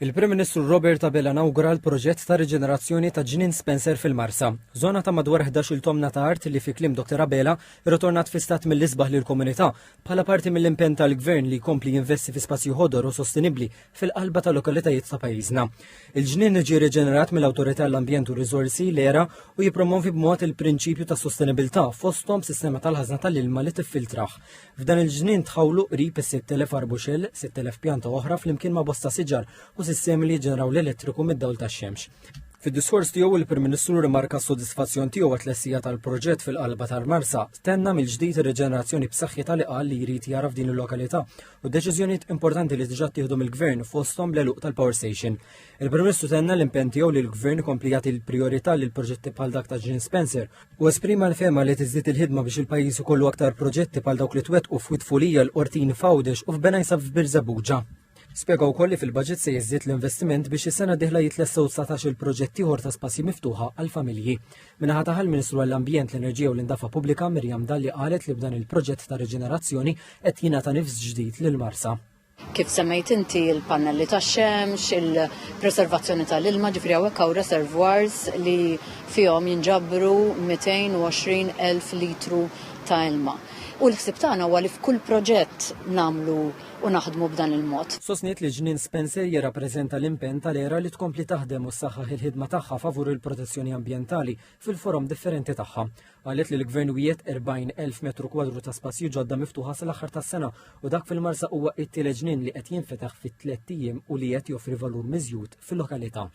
Il-Prim Ministru Robert Abela nawgura l-proġett ta' riġenerazzjoni ta' Ġnien Spencer fil-Marsa. Żona ta' madwar 11 tomna ta' art li fi kliem Dr. Abela ritornat fi stat mill-isbaħ lill-komunità bħala parti mill-impenn tal-Gvern li jkompli jinvesti fi spazju ħodor u sostenibbli fil-qalba ta' lokalitajiet ta' pajjiżna. Il-ġnien ġie riġenerat mill-Awtorità l-Ambjent u Riżorsi l-ERA u jippromovi b'mod il-prinċipju ta' sostenibilità fosthom sistema tal-ħażna tal-ilma li tiffiltraħ. F'dan il-ġnien tħawlu qrib is-6,000 arbuxell, 6,000 pjanta oħra flimkien ma' bosta siġar u sistemi li ġeneraw l-elettriku mid-dawl tax-xemx. Fid-diskors tiegħu il-Prim Ministru rimarka s-sodisfazzjon tiegħu għat-tlessija tal-proġett fil-qalba tal-Marsa stenna mill-ġdid ir-riġenerazzjoni b'saħħitha li qal li jrid jara f'din il-lokalità u deċiżjonijiet importanti li diġà tieħdu mill-Gvern fosthom l-għeluq tal-Power Station. Il-Prim Ministru tenna l-impenn tiegħu li l-Gvern ikompli jagħti l-prijorità lil proġetti bħal dak ta' Ġnien Spencer u esprima l-fema li tiżdied il-ħidma biex il-pajjiż ikollu aktar proġetti bħal dawk li twettqu f'Witfulija l-Qortin Fawdex u f'Benajsa f'Birżebbuġa. Spjegaw wkoll li fil-budget se jiżdied l-investiment biex is-sena d-dieħla jitlessaw 19 il-proġett ieħor ta' spazji miftuħa għal familji. Minnaħa tagħha l-Ministru għall-Ambjent, l-Enerġija u l-Indafa Pubblika Mirjam Dalli qalet li b'dan il-proġett ta' riġenerazzjoni qed jingħata nifs ġdid lil-Marsa. Kif semmejt inti il-pannelli tax-xemx, il-preservazzjoni tal-ilma, ġifri hawnhekk hawn reservoirs li fihom jinġabru 220,000 litru ta' ilma. U l-ħsib tagħna huwa li f'kull proġett nagħmlu u naħdmu b'dan il-mod. Sostniet li Ġnien Spencer jirrappreżenta l-impenn tal-ERA li tkompli taħdem u ssaħħaħ il-ħidma tagħha favur il-protezzjoni ambjentali fil-forom differenti tagħha. Qalet li l-Gvern wiet 40,000 metru kwadru ta' spazju ġodda miftuħa sal-aħħar tas-sena u dak fil-Marsa huwa t-tielet ġnien li qed jinfetaħ fit-3 ijiem u li qed joffri valur miżjud fil-lokalità.